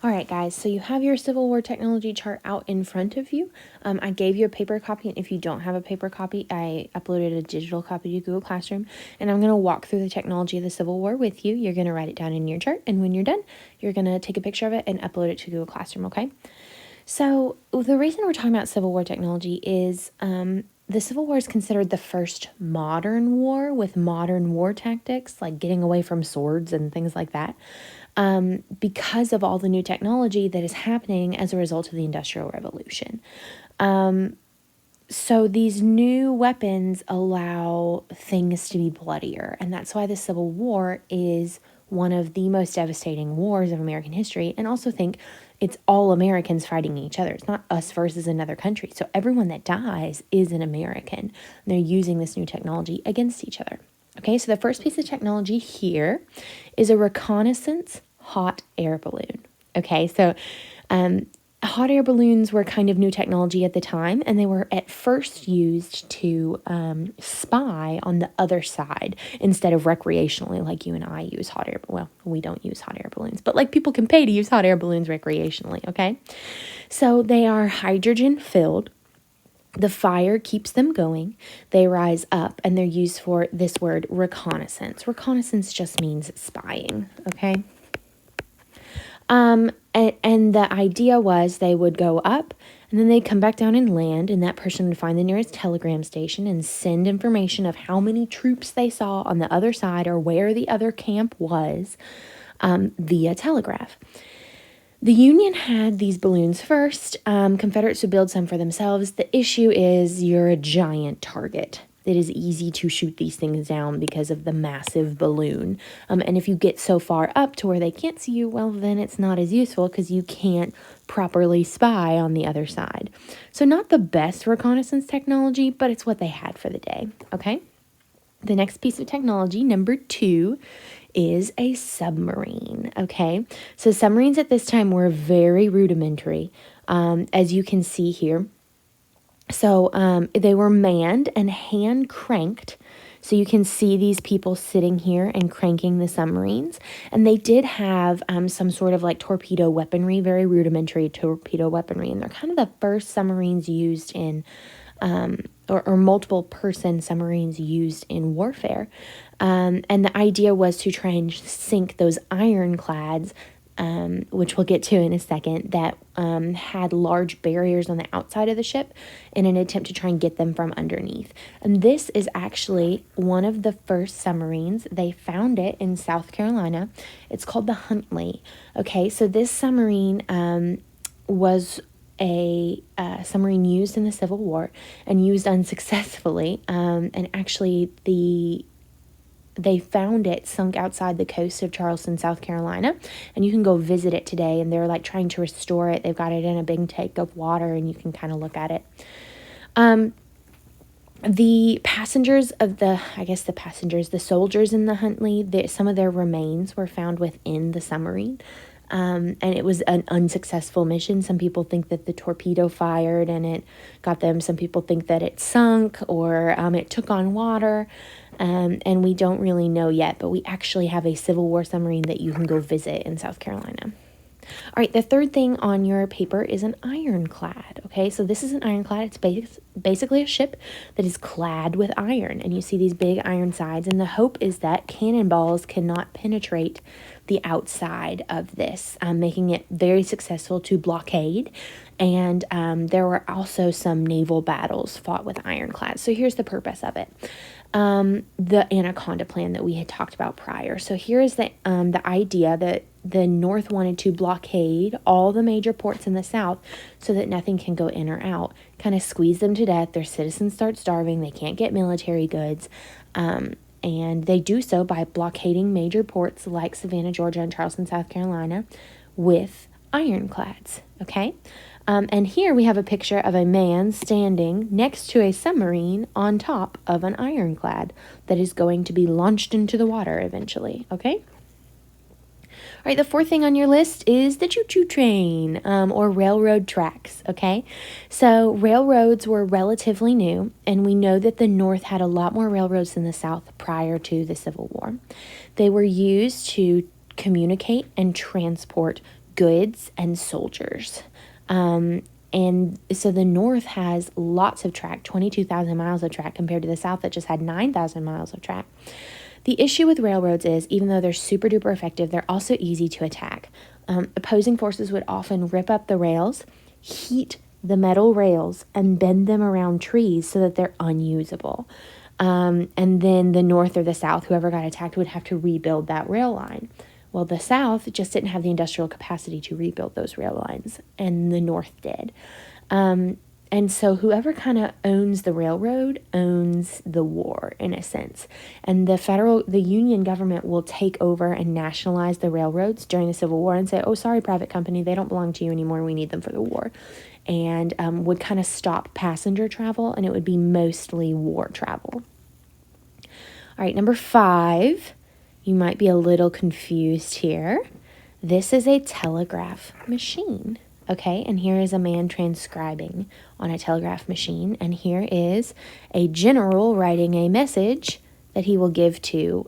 All right, guys, so you have your Civil War technology chart out in front of you. I gave you a paper copy, and if you don't have a paper copy, I uploaded a digital copy to Google Classroom, and I'm going to walk through the technology of the Civil War with you. You're going to write it down in your chart, and when you're done, you're going to take a picture of it and upload it to Google Classroom, okay? So the reason we're talking about Civil War technology is the Civil War is considered the first modern war with modern war tactics, like getting away from swords and things like that, because of all the new technology that is happening as a result of the Industrial Revolution. So these new weapons allow things to be bloodier, and that's why the Civil War is one of the most devastating wars of American history. And also think it's all Americans fighting each other. It's not us versus another country. So everyone that dies is an American. And they're using this new technology against each other. Okay, so the first piece of technology here is a reconnaissance hot air balloon. Okay, so hot air balloons were kind of new technology at the time, and they were at first used to spy on the other side instead of recreationally, like you and I use hot air. Well, we don't use hot air balloons, but like people can pay to use hot air balloons recreationally, okay? So they are hydrogen filled. The fire keeps them going. They rise up, and they're used for this word reconnaissance. Reconnaissance just means spying, okay? And the idea was they would go up and then they'd come back down and land, and that person would find the nearest telegram station and send information of how many troops they saw on the other side or where the other camp was via telegraph. The Union had these balloons first. Confederates would build some for themselves. The issue is you're a giant target. It is easy to shoot these things down because of the massive balloon. And if you get so far up to where they can't see you, well, then it's not as useful because you can't properly spy on the other side. So not the best reconnaissance technology, but it's what they had for the day, okay? The next piece of technology, number 2, is a submarine, okay? So submarines at this time were very rudimentary, as you can see here. So they were manned and hand cranked. So you can see these people sitting here and cranking the submarines. And they did have some sort of like torpedo weaponry, very rudimentary torpedo weaponry. And they're kind of the first submarines used in, or multiple person submarines used in warfare. And the idea was to try and sink those ironclads, which we'll get to in a second, that had large barriers on the outside of the ship in an attempt to try and get them from underneath. And this is actually one of the first submarines. They found it in South Carolina. It's called the Huntley. Okay, so this submarine was a submarine used in the Civil War and used unsuccessfully. And actually they found it sunk outside the coast of Charleston, South Carolina, and you can go visit it today, and they're like trying to restore it. They've got it in a big tank of water, and you can kind of look at it. The passengers of the soldiers in the Huntley, some of their remains were found within the submarine. And it was an unsuccessful mission. Some people think that the torpedo fired and it got them. Some people think that it sunk or it took on water. And we don't really know yet, but we actually have a Civil War submarine that you can go visit in South Carolina. All right, the third thing on your paper is an ironclad. Okay, so this is an ironclad. It's basically a ship that is clad with iron, and you see these big iron sides, and the hope is that cannonballs cannot penetrate the outside of this, making it very successful to blockade. And there were also some naval battles fought with ironclads. So here's the purpose of it. The Anaconda Plan that we had talked about prior. So here is the idea that the North wanted to blockade all the major ports in the South so that nothing can go in or out, kind of squeeze them to death. Their citizens start starving. They can't get military goods. And they do so by blockading major ports like Savannah, Georgia, and Charleston, South Carolina with ironclads, okay? And here we have a picture of a man standing next to a submarine on top of an ironclad that is going to be launched into the water eventually, okay? All right, the fourth thing on your list is the choo-choo train, or railroad tracks, okay? So railroads were relatively new, and we know that the North had a lot more railroads than the South prior to the Civil War. They were used to communicate and transport goods and soldiers. And so the North has lots of track, 22,000 miles of track, compared to the South that just had 9,000 miles of track. The issue with railroads is, even though they're super duper effective, they're also easy to attack. Opposing forces would often rip up the rails, heat the metal rails, and bend them around trees so that they're unusable. And then the North or the South, whoever got attacked, would have to rebuild that rail line. Well, the South just didn't have the industrial capacity to rebuild those rail lines, and the North did. And so whoever kind of owns the railroad owns the war, in a sense. And the Union government will take over and nationalize the railroads during the Civil War and say, oh, sorry, private company, they don't belong to you anymore. We need them for the war. And would kind of stop passenger travel, and it would be mostly war travel. All right, number 5. You might be a little confused here. This is a telegraph machine, okay? And here is a man transcribing on a telegraph machine, and here is a general writing a message that he will give to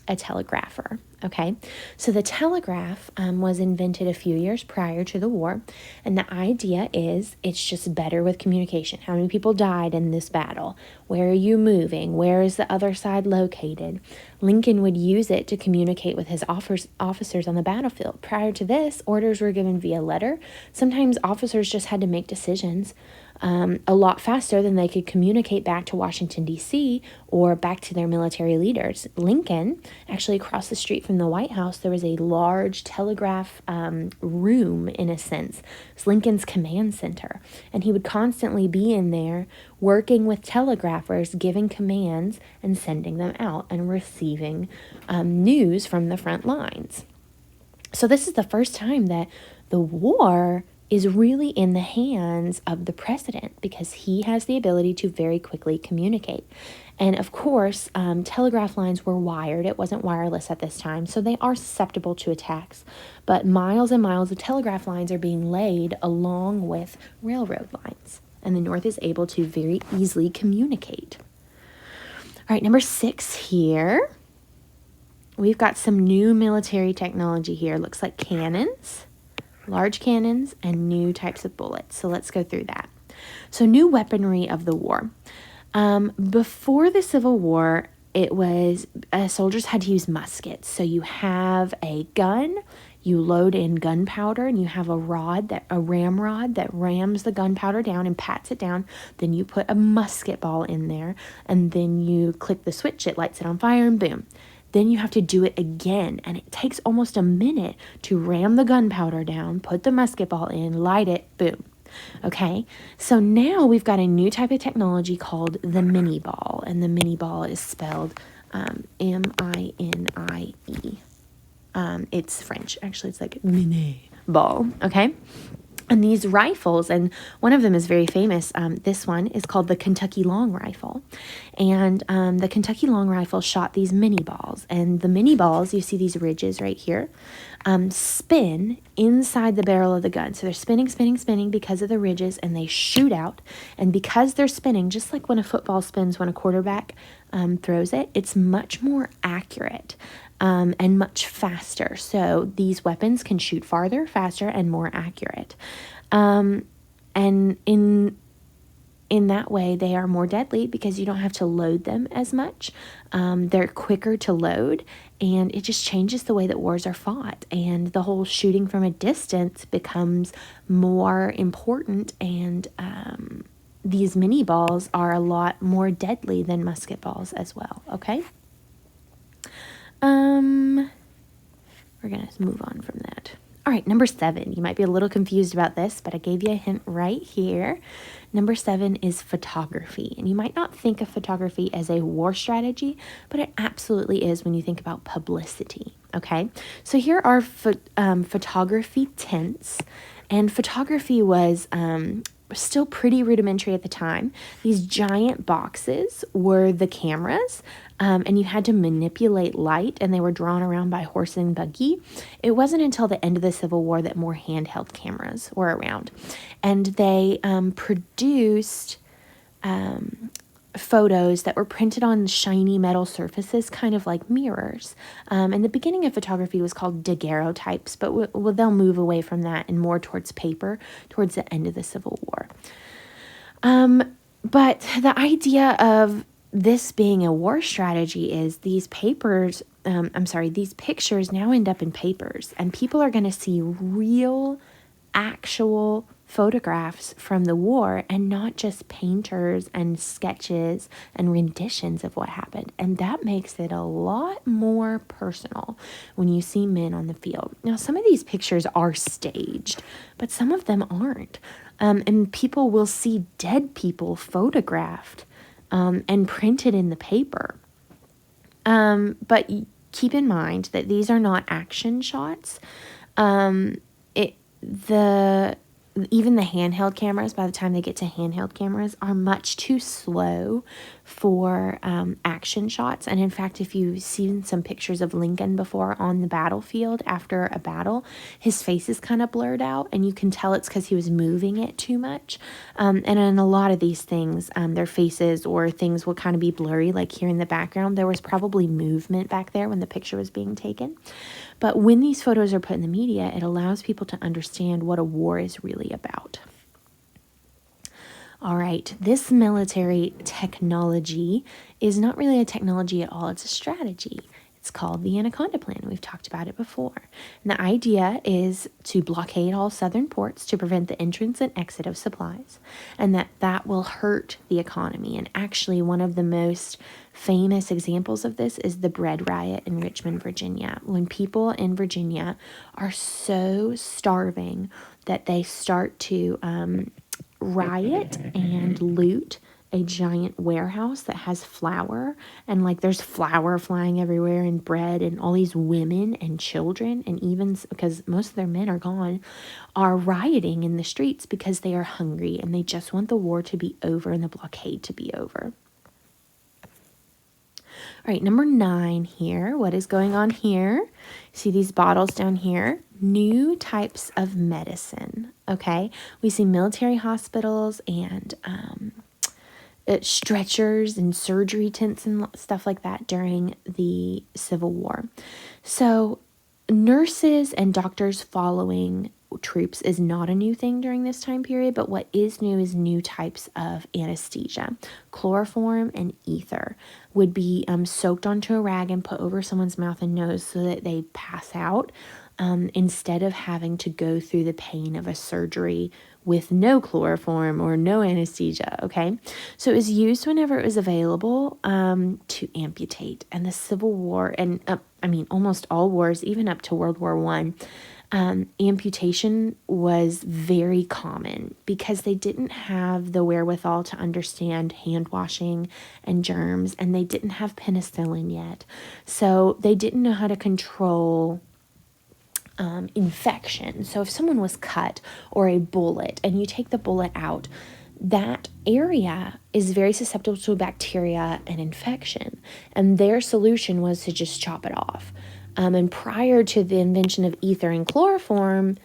a telegrapher, okay? So the telegraph was invented a few years prior to the war, and the idea is it's just better with communication. How many people died in this battle? Where are you moving? Where is the other side located? Lincoln would use it to communicate with his officers on the battlefield. Prior to this, orders were given via letter. Sometimes officers just had to make decisions a lot faster than they could communicate back to Washington, D.C. or back to their military leaders. Lincoln, actually across the street from the White House, there was a large telegraph room, in a sense. It's Lincoln's command center. And he would constantly be in there working with telegraphers, giving commands and sending them out and receiving news from the front lines. So this is the first time that the war is really in the hands of the president, because he has the ability to very quickly communicate. And of course, telegraph lines were wired. It wasn't wireless at this time, so they are susceptible to attacks. But miles and miles of telegraph lines are being laid along with railroad lines, and the North is able to very easily communicate. All right, number 6 here. We've got some new military technology here. Looks like cannons, large cannons, and new types of bullets. So let's go through that. So new weaponry of the war. Before the Civil War, it was soldiers had to use muskets. So you have a gun, you load in gunpowder, and you have a ramrod that rams the gunpowder down and pats it down. Then you put a musket ball in there, and then you click the switch, it lights it on fire, and boom. Then you have to do it again, and it takes almost a minute to ram the gunpowder down, put the musket ball in, light it, boom. Okay, so now we've got a new type of technology called the mini ball, and the mini ball is spelled M-I-N-I-E. It's French, actually. It's like mini ball, okay? And these rifles, and one of them is very famous. This one is called the Kentucky Long Rifle. And the Kentucky Long Rifle shot these mini balls. And the mini balls, you see these ridges right here, spin inside the barrel of the gun. So they're spinning, spinning, spinning because of the ridges, and they shoot out. And because they're spinning, just like when a football spins when a quarterback throws it, it's much more accurate. And much faster. So these weapons can shoot farther, faster, and more accurate. And in that way, they are more deadly because you don't have to load them as much. They're quicker to load, and it just changes the way that wars are fought. And the whole shooting from a distance becomes more important, and these mini balls are a lot more deadly than musket balls as well, okay? We're going to move on from that. All right, number 7. You might be a little confused about this, but I gave you a hint right here. Number 7 is photography. And you might not think of photography as a war strategy, but it absolutely is when you think about publicity, okay? So here are photography tents, and photography was still pretty rudimentary at the time. These giant boxes were the cameras, and you had to manipulate light, and they were drawn around by horse and buggy. It wasn't until the end of the Civil War that more handheld cameras were around, and they produced photos that were printed on shiny metal surfaces, kind of like mirrors. And the beginning of photography was called daguerreotypes, but they'll move away from that and more towards paper towards the end of the Civil War. But the idea of this being a war strategy is these pictures now end up in papers, and people are going to see real, actual photographs from the war and not just painters and sketches and renditions of what happened. And that makes it a lot more personal when you see men on the field. Now, some of these pictures are staged, but some of them aren't. And people will see dead people photographed and printed in the paper. But keep in mind that these are not action shots. Even the handheld cameras, by the time they get to handheld cameras, are much too slow for action shots. And in fact, if you've seen some pictures of Lincoln before on the battlefield after a battle, his face is kind of blurred out, and you can tell it's because he was moving it too much. And in a lot of these things, their faces or things will kind of be blurry, like here in the background. There was probably movement back there when the picture was being taken. But when these photos are put in the media, it allows people to understand what a war is really about. All right, this military technology is not really a technology at all. It's a strategy. It's called the Anaconda Plan. We've talked about it before. And the idea is to blockade all southern ports to prevent the entrance and exit of supplies, and that will hurt the economy. And actually, one of the most famous examples of this is the bread riot in Richmond, Virginia, when people in Virginia are so starving that they start to riot and loot a giant warehouse that has flour, and like there's flour flying everywhere and bread, and all these women and children, and even because most of their men are gone, are rioting in the streets because they are hungry and they just want the war to be over and the blockade to be over. All right, number 9 here. What is going on here? See these bottles down here? New types of medicine, okay? We see military hospitals and stretchers and surgery tents and stuff like that during the Civil War. So nurses and doctors following troops is not a new thing during this time period, but what is new is new types of anesthesia. Chloroform and ether would be soaked onto a rag and put over someone's mouth and nose so that they pass out, instead of having to go through the pain of a surgery with no chloroform or no anesthesia, okay? So it was used whenever it was available to amputate. And the Civil War, and almost all wars, even up to World War I, amputation was very common because they didn't have the wherewithal to understand hand washing and germs, and they didn't have penicillin yet. So they didn't know how to control infection. So if someone was cut or a bullet and you take the bullet out, that area is very susceptible to bacteria and infection. And their solution was to just chop it off. And prior to the invention of ether and chloroform,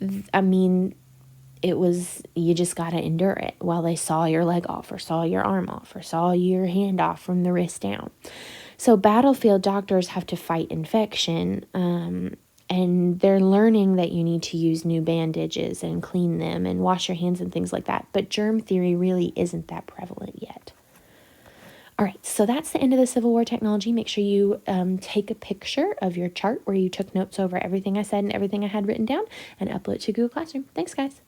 it was, you just got to endure it while they saw your leg off or saw your arm off or saw your hand off from the wrist down. So battlefield doctors have to fight infection, and they're learning that you need to use new bandages and clean them and wash your hands and things like that. But germ theory really isn't that prevalent yet. All right, so that's the end of the Civil War technology. Make sure you take a picture of your chart where you took notes over everything I said and everything I had written down and upload it to Google Classroom. Thanks, guys.